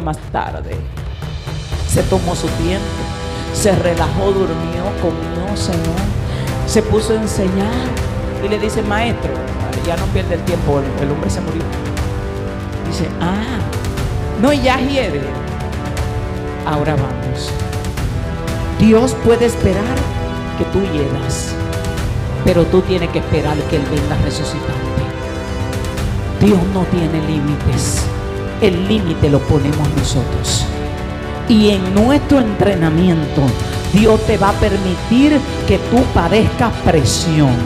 más tarde. Se tomó su tiempo, se relajó, durmió, comió, cenó, se puso a enseñar y le dice: maestro, ya no pierde el tiempo, el hombre se murió. Dice: no, ya hiede. Ahora vamos. Dios puede esperar que tú hiedas, pero tú tienes que esperar que Él venga a resucitarte. Dios no tiene límites. El límite lo ponemos nosotros. Y en nuestro entrenamiento, Dios te va a permitir que tú padezcas presión.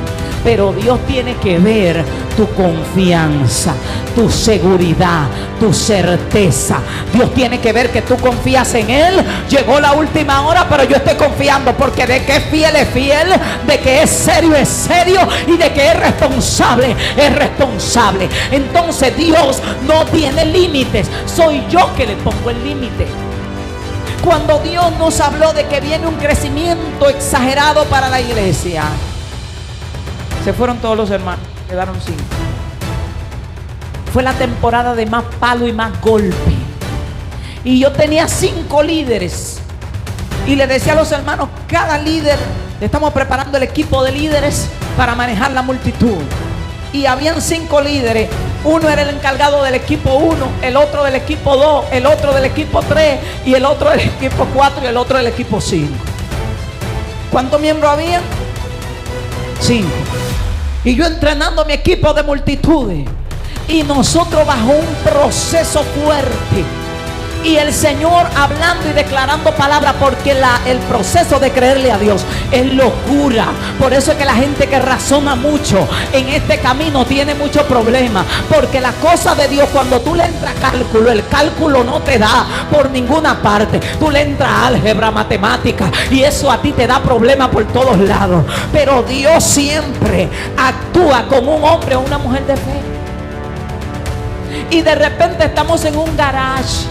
Pero Dios tiene que ver tu confianza, tu seguridad, tu certeza. Dios tiene que ver que tú confías en Él. Llegó la última hora, pero yo estoy confiando, porque de que es fiel, de que es serio, y de que es responsable. Entonces Dios no tiene límites. Soy yo que le pongo el límite. Cuando Dios nos habló de que viene un crecimiento exagerado para la iglesia, se fueron todos los hermanos, quedaron 5. Fue la temporada de más palo y más golpe. Y yo tenía 5 líderes. Y le decía a los hermanos: cada líder, estamos preparando el equipo de líderes para manejar la multitud. Y habían 5 líderes. Uno era el encargado del equipo 1, el otro del equipo 2, el otro del equipo 3, y el otro del equipo 4, y el otro del equipo 5. ¿Cuántos miembros había? 5. Y yo entrenando mi equipo de multitudes, y nosotros bajo un proceso fuerte, y el Señor hablando y declarando palabras, porque el proceso de creerle a Dios es locura. Por eso es que la gente que razona mucho en este camino tiene muchos problemas, porque la cosa de Dios, cuando tú le entras cálculo, el cálculo no te da por ninguna parte. Tú le entras álgebra, matemática, y eso a ti te da problemas por todos lados. Pero Dios siempre actúa como un hombre o una mujer de fe. Y de repente estamos en un garage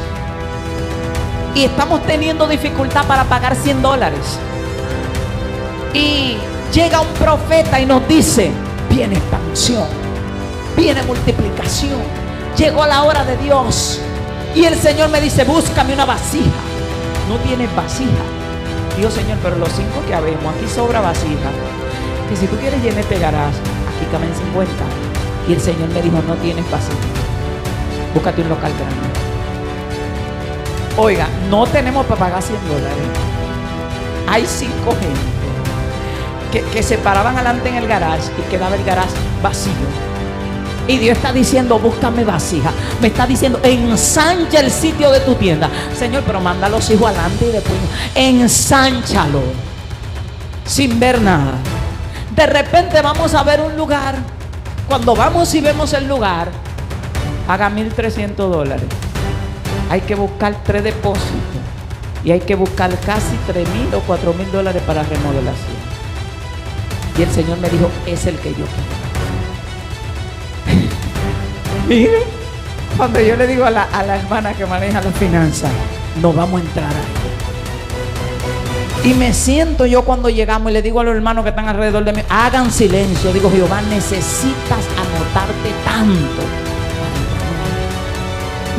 y estamos teniendo dificultad para pagar $100. Y llega un profeta y nos dice: viene expansión, viene multiplicación, llegó la hora de Dios. Y el Señor me dice: búscame una vasija. No tienes vasija. Digo: Señor, pero los 5 que habemos, aquí sobra vasija. Que si tú quieres llenar este garage, aquí caben 50. Y el Señor me dijo: no tienes vasija, búscate un local grande. Oiga, no tenemos para pagar $100. Hay 5 gente que se paraban adelante en el garage y quedaba el garage vacío. Y Dios está diciendo: búscame vasija. Me está diciendo: ensancha el sitio de tu tienda. Señor, pero manda a los hijos adelante y después ensánchalo. Sin ver nada. De repente vamos a ver un lugar. Cuando vamos y vemos el lugar, paga $1,300. Hay que buscar 3 depósitos y hay que buscar casi $3,000 o $4,000 para remodelación. Y el Señor me dijo: es el que yo quiero. Mire, cuando yo le digo a la hermana que maneja las finanzas: no vamos a entrar ahí. Y me siento yo cuando llegamos y le digo a los hermanos que están alrededor de mí: hagan silencio. Digo: Jehová, necesitas anotarte tanto,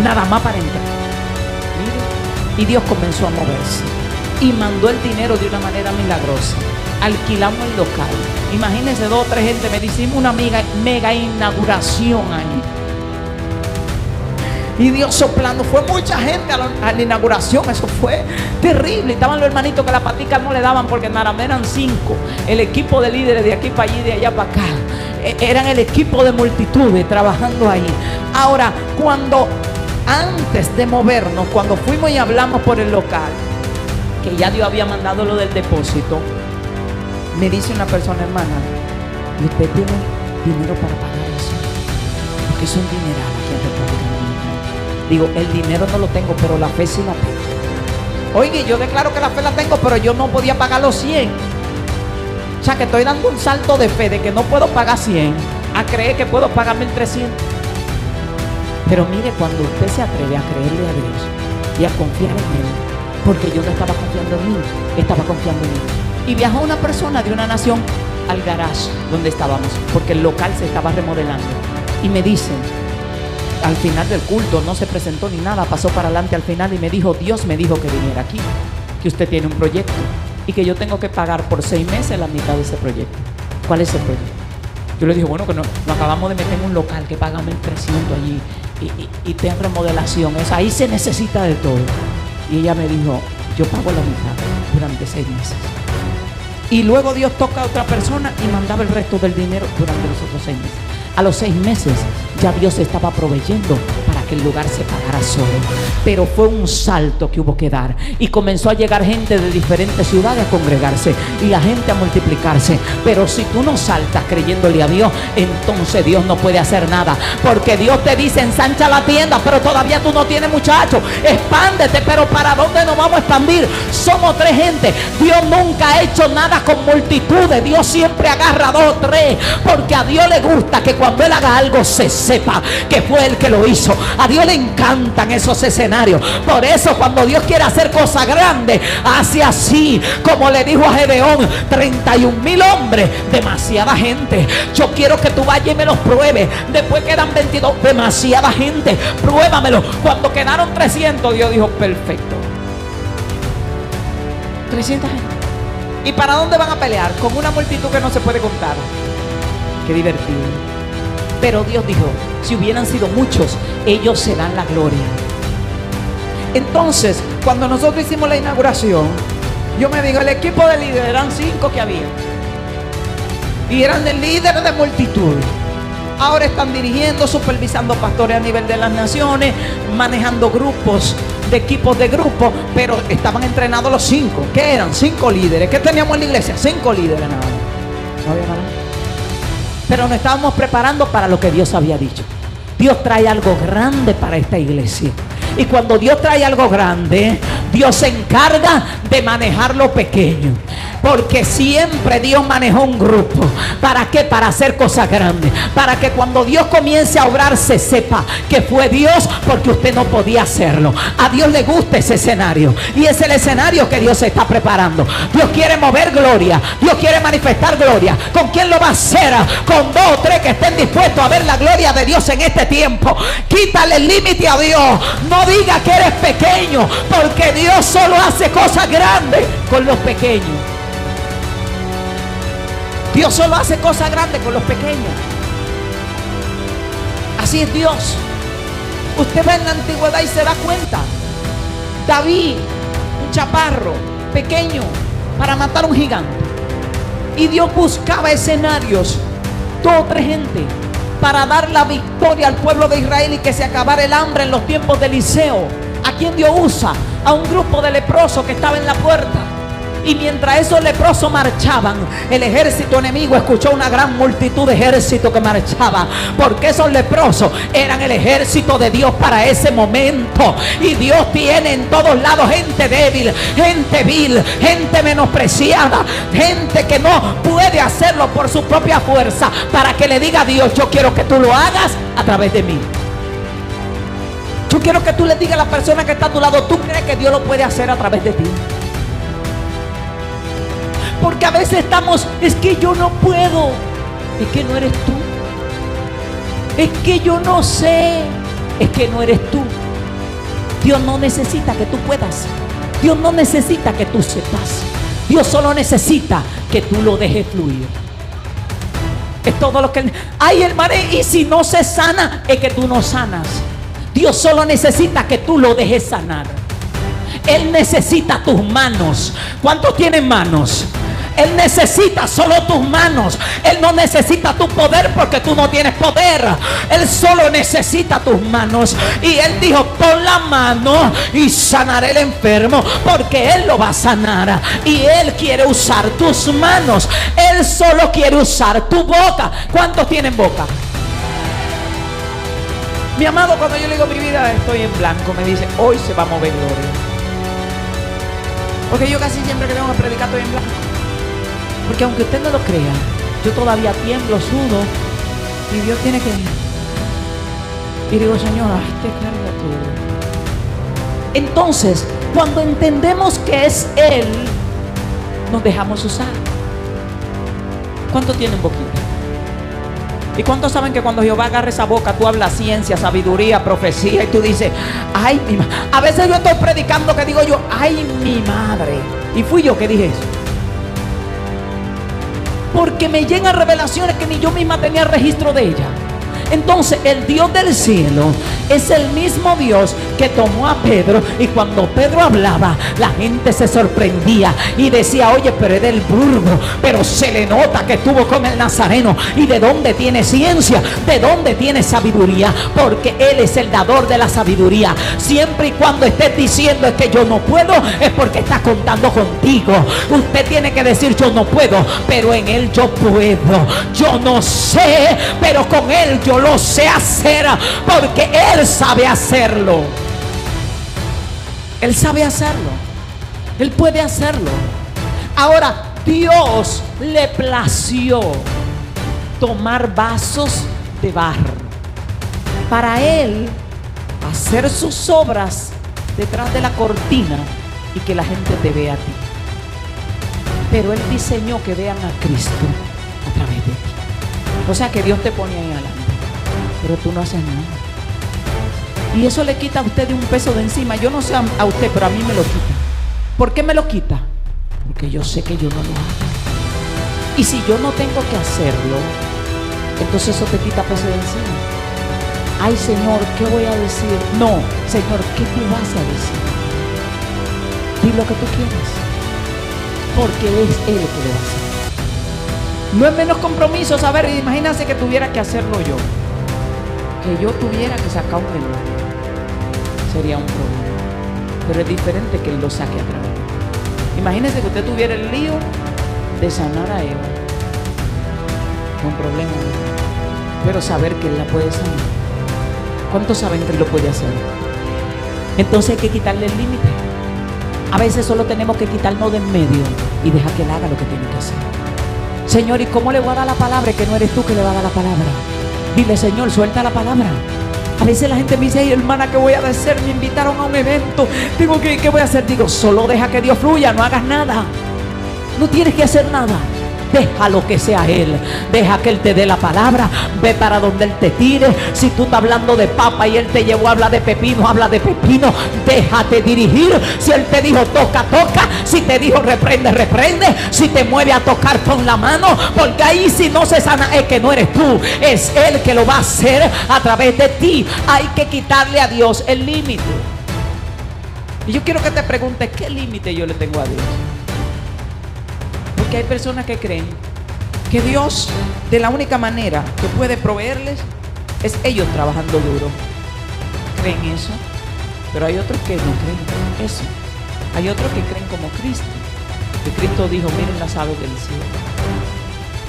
nada más para entrar. Y Dios comenzó a moverse y mandó el dinero de una manera milagrosa. Alquilamos el local. Imagínense, 2 o 3 gente. Me hicimos una mega inauguración ahí. Y Dios soplando. Fue mucha gente a la inauguración. Eso fue terrible. Estaban los hermanitos que las paticas no le daban, porque nada más eran 5. El equipo de líderes de aquí para allí, de allá para acá. Eran el equipo de multitudes trabajando ahí. Ahora, antes de movernos, cuando fuimos y hablamos por el local, que ya Dios había mandado lo del depósito, me dice una persona: hermana, ¿y usted tiene dinero para pagar eso? Porque es un dineral aquí en República Dominicana. Digo: el dinero no lo tengo, pero la fe sí la tengo. Oye, yo declaro que la fe la tengo, pero yo no podía pagar los 100. O sea, que estoy dando un salto de fe de que no puedo pagar 100 a creer que puedo pagar 1,300. Pero mire, cuando usted se atreve a creerle a Dios y a confiar en Él, porque yo no estaba confiando en mí, estaba confiando en Él. Y viajó una persona de una nación al garage donde estábamos, porque el local se estaba remodelando. Y me dicen: al final del culto, no se presentó ni nada, pasó para adelante al final y me dijo, Dios me dijo que viniera aquí, que usted tiene un proyecto y que yo tengo que pagar por 6 meses la mitad de ese proyecto. ¿Cuál es el proyecto? Yo le dije, bueno, que nos acabamos de meter en un local que paga 1.300 allí y tiene remodelación. Ahí se necesita de todo. Y ella me dijo, yo pago la mitad durante 6 meses. Y luego Dios toca a otra persona y mandaba el resto del dinero durante los otros 6 meses. A los 6 meses ya Dios estaba proveyendo para que el lugar se pagara solo. Pero fue un salto que hubo que dar. Y comenzó a llegar gente de diferentes ciudades a congregarse. Y la gente a multiplicarse. Pero si tú no saltas creyéndole a Dios, entonces Dios no puede hacer nada. Porque Dios te dice, ensancha la tienda, pero todavía tú no tienes muchachos. Expándete, pero ¿para dónde nos vamos a expandir? Somos 3 gente. Dios nunca ha hecho nada con multitudes. Dios siempre agarra 2 o 3. Porque a Dios le gusta que cuando Él haga algo se sepa que fue Él que lo hizo. A Dios le encantan esos escenarios. Por eso cuando Dios quiere hacer cosas grandes, hace así como le dijo a Gedeón: 31,000 hombres, demasiada gente. Yo quiero que tú vayas y me los pruebes. Después quedan 22, demasiada gente, pruébamelo. Cuando quedaron 300, Dios dijo: perfecto. 300 gente. ¿Y para dónde van a pelear? Con una multitud que no se puede contar. Qué divertido. Pero Dios dijo: si hubieran sido muchos, ellos se dan la gloria. Entonces, cuando nosotros hicimos la inauguración, yo me digo, el equipo de líderes eran 5 que había. Y eran de líderes de multitud. Ahora están dirigiendo, supervisando pastores a nivel de las naciones, manejando grupos, de equipos de grupo, pero estaban entrenados los 5. ¿Qué eran? 5 líderes. ¿Qué teníamos en la iglesia? 5 líderes nada más. No había nada. Pero nos estábamos preparando para lo que Dios había dicho. Dios trae algo grande para esta iglesia. Y cuando Dios trae algo grande, Dios se encarga de manejar lo pequeño. Porque siempre Dios manejó un grupo. ¿Para qué? Para hacer cosas grandes. Para que cuando Dios comience a obrar se sepa que fue Dios, porque usted no podía hacerlo. A Dios le gusta ese escenario. Y es el escenario que Dios está preparando. Dios quiere mover gloria. Dios quiere manifestar gloria. ¿Con quién lo va a hacer? Con 2 o 3 que estén dispuestos a ver la gloria de Dios en este tiempo. Quítale el límite a Dios. No diga que eres pequeño, porque Dios solo hace cosas grandes con los pequeños. Dios solo hace cosas grandes con los pequeños. Así es Dios. Usted ve en la antigüedad y se da cuenta. David, un chaparro pequeño, para matar a un gigante. Y Dios buscaba escenarios, 2 o 3 gente, para dar la victoria al pueblo de Israel y que se acabara el hambre en los tiempos de Eliseo. ¿A quién Dios usa? A un grupo de leprosos que estaba en la puerta. Y mientras esos leprosos marchaban, el ejército enemigo escuchó una gran multitud de ejército que marchaba, porque esos leprosos eran el ejército de Dios para ese momento. Y Dios tiene en todos lados gente débil, gente vil, gente menospreciada, gente que no puede hacerlo por su propia fuerza, para que le diga a Dios: yo quiero que tú lo hagas a través de mí. Yo quiero que tú le digas a la persona que está a tu lado: tú crees que Dios lo puede hacer a través de ti. Porque a veces estamos: es que yo no puedo. Es que no eres tú. Es que yo no sé. Es que no eres tú. Dios no necesita que tú puedas. Dios no necesita que tú sepas. Dios solo necesita que tú lo dejes fluir. Es todo lo que... Ay, hermano, y si no se sana, es que tú no sanas. Dios solo necesita que tú lo dejes sanar. Él necesita tus manos. ¿Cuántos tienen manos? Él necesita solo tus manos. Él no necesita tu poder, porque tú no tienes poder. Él solo necesita tus manos. Y Él dijo: pon la mano y sanaré el enfermo, porque Él lo va a sanar. Y Él quiere usar tus manos. Él solo quiere usar tu boca. ¿Cuántos tienen boca? Mi amado, cuando yo le digo: mi vida estoy en blanco, me dice: hoy se va a mover gloria. Porque yo casi siempre que tengo que predicar estoy en blanco. Porque aunque usted no lo crea, yo todavía tiemblo, sudo, y Dios tiene que ir. Y digo: Señor, te carga todo. Entonces, cuando entendemos que es Él, nos dejamos usar. ¿Cuánto tienen boquita? ¿Y cuántos saben que cuando Jehová agarra esa boca, tú hablas ciencia, sabiduría, profecía, y tú dices, ay, mi madre? A veces yo estoy predicando que digo yo, ay, mi madre. Y fui yo que dije eso. Porque me llegan revelaciones que ni yo misma tenía registro de ella. Entonces el Dios del cielo es el mismo Dios que tomó a Pedro, y cuando Pedro hablaba, la gente se sorprendía y decía, oye, pero es del Burgo, pero se le nota que estuvo con el Nazareno. ¿Y de dónde tiene ciencia? ¿De dónde tiene sabiduría? Porque Él es el dador de la sabiduría. Siempre y cuando estés diciendo es que yo no puedo, es porque está contando contigo. Usted tiene que decir, yo no puedo, pero en Él yo puedo. Yo no sé, pero con Él yo lo sé hacer, porque Él sabe hacerlo. Él sabe hacerlo. Él puede hacerlo. Ahora, Dios le plació tomar vasos de barro para Él hacer sus obras detrás de la cortina y que la gente te vea a ti. Pero Él diseñó que vean a Cristo a través de ti. O sea que Dios te pone ahí adelante, pero tú no haces nada. Y eso le quita a usted de un peso de encima. Yo no sé a usted, pero a mí me lo quita. ¿Por qué me lo quita? Porque yo sé que yo no lo hago. Y si yo no tengo que hacerlo, entonces eso te quita peso de encima. Ay, Señor, ¿qué voy a decir? No, Señor, ¿qué tú vas a decir? Di lo que tú quieras, porque es Él que lo va a hacer. No es menos compromiso saber. Imagínense que tuviera que hacerlo yo, que yo tuviera que sacar un reloj. Sería un problema. Pero es diferente que Él lo saque a través. Imagínese que usted tuviera el lío de sanar a Eva. Un problema. Pero saber que Él la puede sanar. ¿Cuántos saben que Él lo puede hacer? Entonces hay que quitarle el límite. A veces solo tenemos que quitarnos de en medio y dejar que Él haga lo que tiene que hacer. Señor, ¿y cómo le voy a dar la palabra? Que no eres tú que le va a dar la palabra. Dile, Señor, suelta la palabra. A veces la gente me dice, ay, hermana, ¿qué voy a hacer? Me invitaron a un evento, tengo que, ¿qué voy a hacer? Digo, solo deja que Dios fluya, no hagas nada. No tienes que hacer nada. Déjalo que sea Él. Deja que Él te dé la palabra. Ve para donde Él te tire. Si tú estás hablando de papa y Él te llevó a hablar de pepino, habla de pepino. Déjate dirigir. Si Él te dijo toca, toca. Si te dijo reprende, reprende. Si te mueve a tocar, pon la mano. Porque ahí si no se sana es que no eres tú, es Él que lo va a hacer a través de ti. Hay que quitarle a Dios el límite. Y yo quiero que te preguntes, ¿qué límite yo le tengo a Dios? Que hay personas que creen que Dios, de la única manera que puede proveerles, es ellos trabajando duro. Creen eso. Pero hay otros que no creen eso. Hay otros que creen como Cristo, que Cristo dijo, miren las aves del cielo,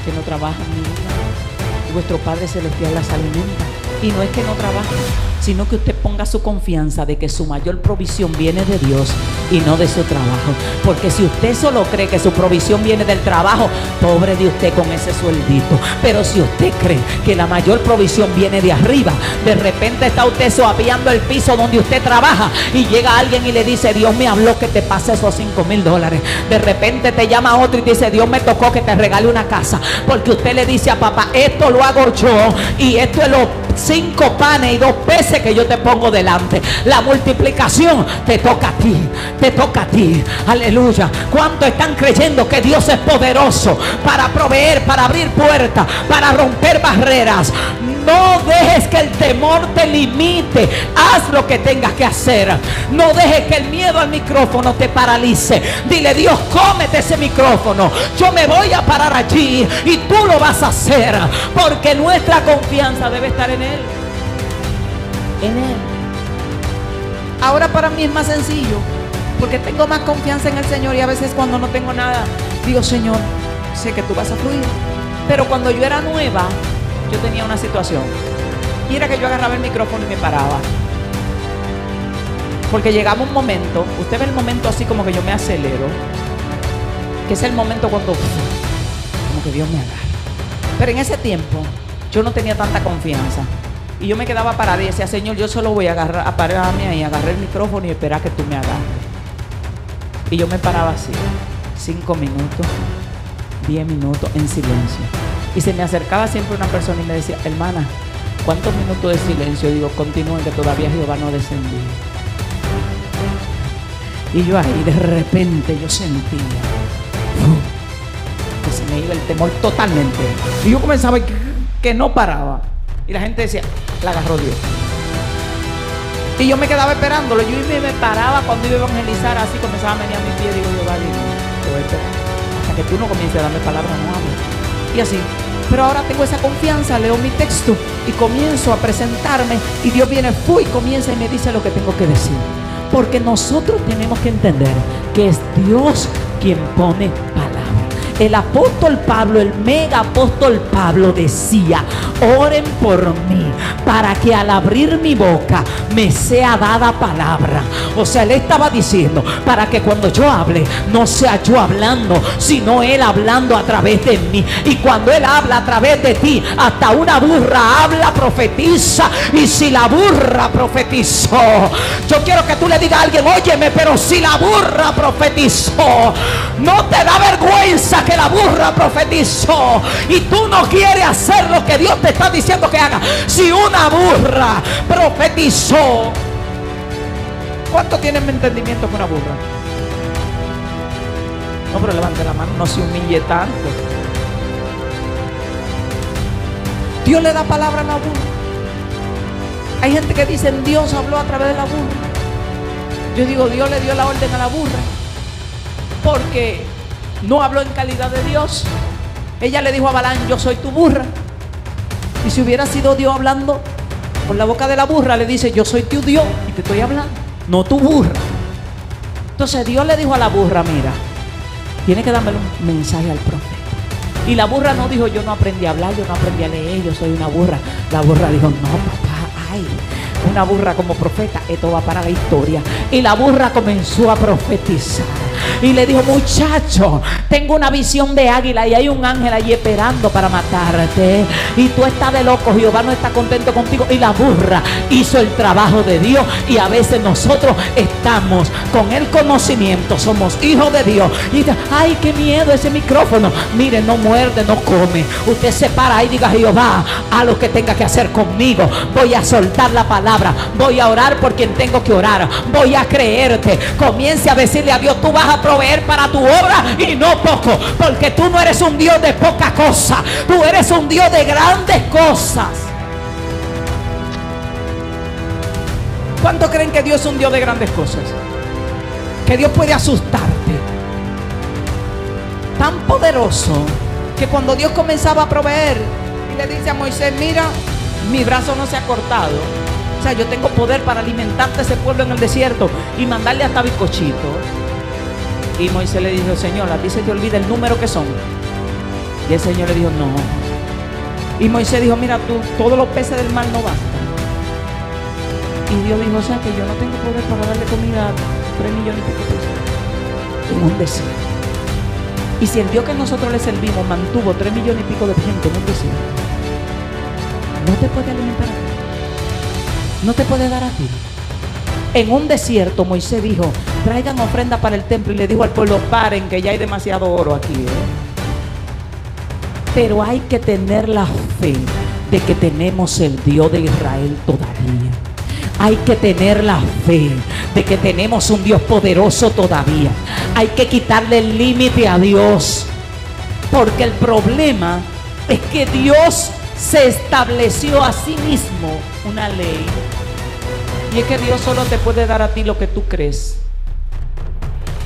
que no trabajan ni nada, y vuestro Padre Celestial las alimenta. Y no es que no trabajen, sino que usted ponga su confianza de que su mayor provisión viene de Dios y no de su trabajo. Porque si usted solo cree que su provisión viene del trabajo, pobre de usted con ese sueldito. Pero si usted cree que la mayor provisión viene de arriba, de repente está usted suaviando el piso donde usted trabaja y llega alguien y le dice, Dios me habló que te pase esos $5,000. De repente te llama otro y dice, Dios me tocó que te regale una casa. Porque usted le dice a papá, esto lo hago yo y esto es lo 5 panes y 2 peces que yo te pongo delante. La multiplicación te toca a ti, te toca a ti. Aleluya. ¿Cuántos están creyendo que Dios es poderoso para proveer, para abrir puertas, para romper barreras? No dejes que el temor te limite. Haz lo que tengas que hacer. No dejes que el miedo al micrófono te paralice. Dile, Dios, cómete ese micrófono. Yo me voy a parar allí y tú lo vas a hacer. Porque nuestra confianza debe estar en Él. En Él. Ahora para mí es más sencillo, porque tengo más confianza en el Señor. Y a veces cuando no tengo nada, digo, Señor, sé que tú vas a fluir. Pero cuando yo era nueva, yo tenía una situación, y era que yo agarraba el micrófono y me paraba. Porque llegaba un momento, usted ve el momento así como que yo me acelero, que es el momento cuando como que Dios me agarra. Pero en ese tiempo yo no tenía tanta confianza, y yo me quedaba parada y decía, Señor, yo solo voy a pararme ahí, agarrar el micrófono y esperar que tú me agarres. Y yo me paraba así, 5 minutos, 10 minutos en silencio. Y se me acercaba siempre una persona y me decía, hermana, ¿cuántos minutos de silencio? Digo, continúen, que todavía Jehová no descendía. Y yo ahí de repente yo sentía que se me iba el temor totalmente. Y yo comenzaba que no paraba. Y la gente decía, la agarró Dios. Y yo me quedaba esperándolo. Yo me paraba cuando iba a evangelizar, así comenzaba a venir a mi pie. Digo, Jehová, dime, te voy a esperar hasta que tú no comiences a darme palabras, no hablo. Y así. Pero ahora tengo esa confianza, leo mi texto y comienzo a presentarme. Y Dios viene, comienza y me dice lo que tengo que decir. Porque nosotros tenemos que entender que es Dios quien pone palabras. El apóstol Pablo, el mega apóstol Pablo decía, oren por mí para que al abrir mi boca me sea dada palabra. O sea, él estaba diciendo, para que cuando yo hable, no sea yo hablando, sino él hablando a través de mí. Y cuando él habla a través de ti, hasta una burra habla, profetiza. Y si la burra profetizó, yo quiero que tú le digas a alguien, óyeme, pero si la burra profetizó, no te da vergüenza que la burra profetizó y tú no quieres hacer lo que Dios te está diciendo que haga. Si una burra profetizó, ¿cuánto tienen entendimiento con una burra? No, pero levante la mano, no se humille tanto. Dios le da palabra a la burra. Hay gente que dice, Dios habló a través de la burra. Yo digo, Dios le dio la orden a la burra porque no habló en calidad de Dios. Ella le dijo a Balaam, yo soy tu burra. Y si hubiera sido Dios hablando por la boca de la burra, le dice, yo soy tu Dios y te estoy hablando, no tu burra. Entonces Dios le dijo a la burra, mira, tiene que darme un mensaje al profeta. Y la burra no dijo, yo no aprendí a hablar, yo no aprendí a leer, yo soy una burra. La burra dijo, no papá, ay, una burra como profeta, esto va para la historia. Y la burra comenzó a profetizar y le dijo, muchacho, tengo una visión de águila y hay un ángel allí esperando para matarte y tú estás de loco, Jehová no está contento contigo. Y la burra hizo el trabajo de Dios. Y a veces nosotros estamos con el conocimiento, somos hijos de Dios y dice, ay, qué miedo ese micrófono. Mire, no muerde, no come. Usted se para ahí y diga, Jehová, haz lo que tenga que hacer conmigo. Voy a soltar la palabra, voy a orar por quien tengo que orar, voy a creerte. Comience a decirle a Dios, tú vas a proveer para tu obra y no poco, porque tú no eres un Dios de poca cosa, tú eres un Dios de grandes cosas. ¿Cuántos creen que Dios es un Dios de grandes cosas? Que Dios puede asustarte. Tan poderoso que cuando Dios comenzaba a proveer y le dice a Moisés, mira, mi brazo no se ha cortado. O sea, yo tengo poder para alimentarte a ese pueblo en el desierto y mandarle hasta bizcochito. Y Moisés le dijo, Señor, a ti se te olvida el número que son. Y el Señor le dijo, no. Y Moisés dijo, mira tú, todos los peces del mar no bastan. Y Dios dijo, o sea que yo no tengo poder para darle comida a 3 millones y pico de personas en un desierto. Y si el Dios que nosotros le servimos mantuvo 3 millones y pico de gente en un desierto, no te puede alimentar a ti, no te puede dar a ti. En un desierto Moisés dijo, traigan ofrenda para el templo, y le dijo al pueblo, paren que ya hay demasiado oro aquí, Pero hay que tener la fe de que tenemos el Dios de Israel todavía. Hay que tener la fe de que tenemos un Dios poderoso todavía. Hay que quitarle el límite a Dios, porque el problema es que Dios se estableció a sí mismo una ley. Y es que Dios solo te puede dar a ti lo que tú crees.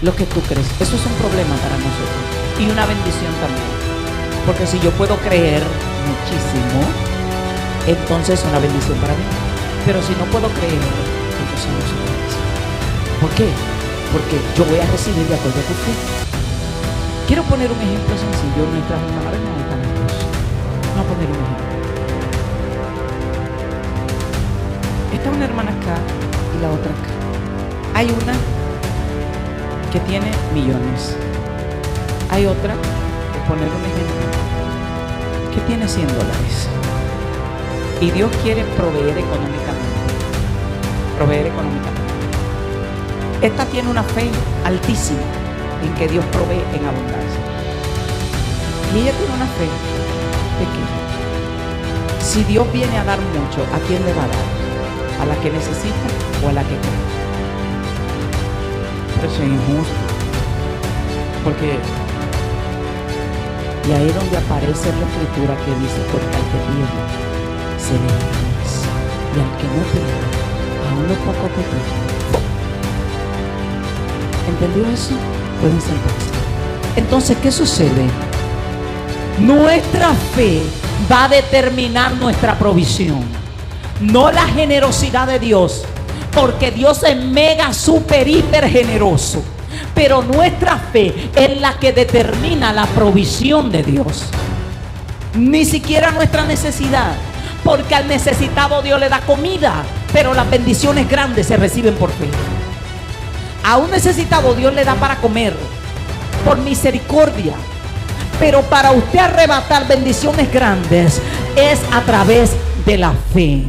Lo que tú crees. Eso es un problema para nosotros. Y una bendición también. Porque si yo puedo creer muchísimo, entonces es una bendición para mí. Pero si no puedo creer, entonces no es una bendición. ¿Por qué? Porque yo voy a recibir de acuerdo a tu fe. Quiero poner un ejemplo sencillo. Nuestras hermanas están aquí. Vamos a poner un ejemplo. Está una hermana acá y la otra acá. Hay una que tiene millones. Hay otra, por poner un ejemplo, que tiene $100. Y Dios quiere proveer económicamente. Proveer económicamente. Esta tiene una fe altísima en que Dios provee en abundancia. Y ella tiene una fe pequeña. Si Dios viene a dar mucho, ¿a quién le va a dar? ¿A la que necesita o a la que cree? Pero eso es injusto. Porque, y ahí es donde aparece la escritura que dice, porque al que tiene, se le da más. Y al que no tiene, aún lo poco que tiene. ¿Entendió eso? Pueden sentarse. Entonces, ¿qué sucede? Nuestra fe va a determinar nuestra provisión, no la generosidad de Dios, porque Dios es mega, super, hiper generoso. Pero nuestra fe es la que determina la provisión de Dios. Ni siquiera nuestra necesidad, porque al necesitado Dios le da comida, pero las bendiciones grandes se reciben por fe. A un necesitado Dios le da para comer, por misericordia. Pero para usted arrebatar bendiciones grandes es a través de la fe.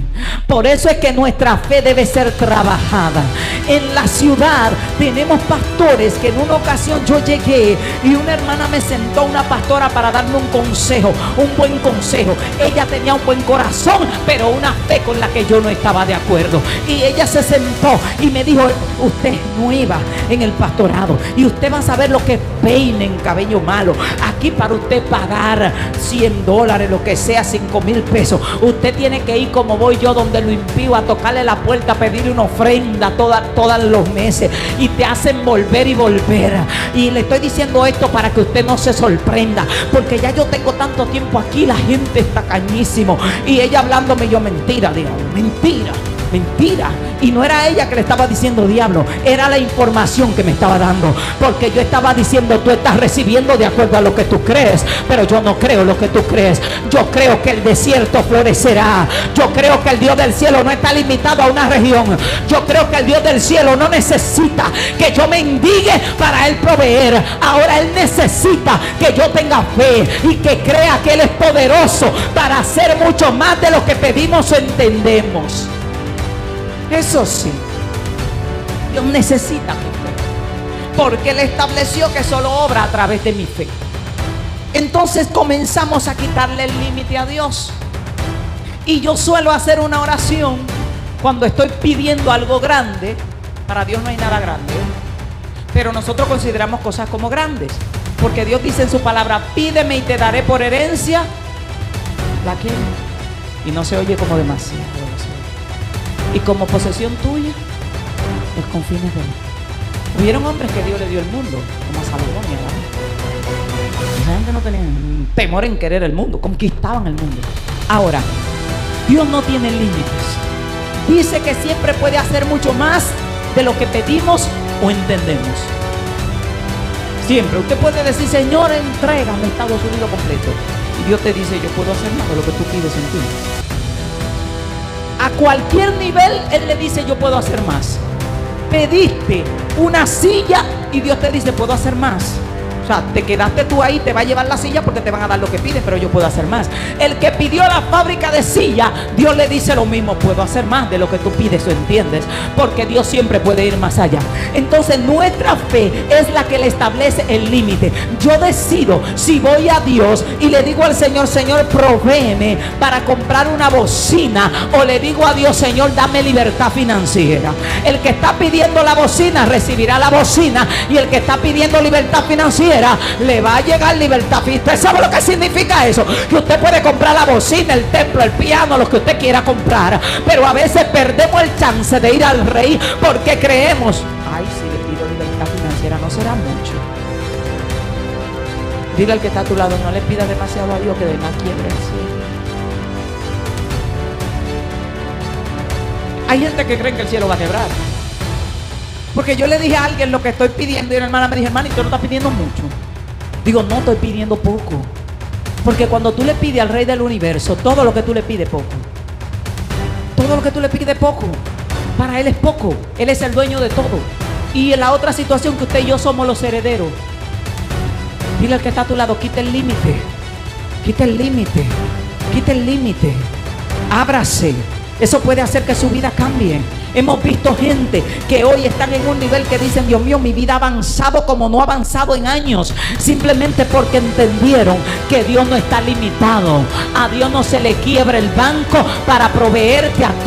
Por eso es que nuestra fe debe ser trabajada. En la ciudad tenemos pastores que en una ocasión yo llegué y una hermana me sentó, una pastora, para darme un consejo, un buen consejo. Ella tenía un buen corazón, pero una fe con la que yo no estaba de acuerdo. Y ella se sentó y me dijo: usted es nueva en el pastorado y usted va a saber lo que es peine en cabello malo. Aquí, para usted pagar $100, lo que sea, 5,000 pesos, usted tiene que ir como voy yo, donde lo impío, a tocarle la puerta, a pedirle una ofrenda todos los meses, y te hacen volver y volver. Y le estoy diciendo esto para que usted no se sorprenda, porque ya yo tengo tanto tiempo aquí, la gente está cañísimo. Y ella hablándome, yo: mentira, digo, mentira, mentira. Y no era ella que le estaba diciendo diablo, era la información que me estaba dando, porque yo estaba diciendo: tú estás recibiendo de acuerdo a lo que tú crees, pero yo no creo lo que tú crees. Yo creo que el desierto florecerá. Yo creo que el Dios del cielo no está limitado a una región. Yo creo que el Dios del cielo no necesita que yo mendigue para Él proveer. Ahora Él necesita que yo tenga fe y que crea que Él es poderoso para hacer mucho más de lo que pedimos o entendemos. Eso sí, Dios necesita mi fe, porque Él estableció que solo obra a través de mi fe. Entonces comenzamos a quitarle el límite a Dios. Y yo suelo hacer una oración cuando estoy pidiendo algo grande. Para Dios no hay nada grande, pero nosotros consideramos cosas como grandes, porque Dios dice en su palabra: pídeme y te daré por herencia la que... Y no se oye como demasiado. Y como posesión tuya, los confines de Él. Hubieron hombres que Dios le dio el mundo, como a Salomón y a David. Esa gente no tenía temor en querer el mundo, conquistaban el mundo. Ahora, Dios no tiene límites. Dice que siempre puede hacer mucho más de lo que pedimos o entendemos. Siempre. Usted puede decir: Señor, entrégame Estados Unidos completo. Y Dios te dice: yo puedo hacer más de lo que tú pides en ti. A cualquier nivel Él le dice: yo puedo hacer más. Pediste una silla y Dios te dice: puedo hacer más. O sea, te quedaste tú ahí, te va a llevar la silla porque te van a dar lo que pides, pero yo puedo hacer más. El que pidió la fábrica de silla, Dios le dice lo mismo: puedo hacer más de lo que tú pides o entiendes, porque Dios siempre puede ir más allá. Entonces nuestra fe es la que le establece el límite. Yo decido si voy a Dios y le digo al Señor: Señor, provéeme para comprar una bocina, o le digo a Dios: Señor, dame libertad financiera. El que está pidiendo la bocina recibirá la bocina, y el que está pidiendo libertad financiera le va a llegar libertad. ¿Usted sabe lo que significa eso? Que usted puede comprar la bocina, el templo, el piano, lo que usted quiera comprar, pero a veces perdemos el chance de ir al Rey porque creemos: ay, si le pido libertad financiera no será mucho. Dile al que está a tu lado: no le pidas demasiado a Dios, que de más quiebra el cielo. Hay gente que cree que el cielo va a quebrar. Porque yo le dije a alguien lo que estoy pidiendo, y una hermana me dijo: hermano, ¿y tú no estás pidiendo mucho? Digo: no, estoy pidiendo poco. Porque cuando tú le pides al Rey del universo, todo lo que tú le pides poco. Todo lo que tú le pides poco. Para Él es poco. Él es el dueño de todo. Y en la otra situación, que usted y yo somos los herederos. Dile al que está a tu lado: quita el límite. Quita el límite. Quita el límite. Ábrase. Eso puede hacer que su vida cambie. Hemos visto gente que hoy están en un nivel que dicen: Dios mío, mi vida ha avanzado como no ha avanzado en años, simplemente porque entendieron que Dios no está limitado. A Dios no se le quiebra el banco para proveerte a ti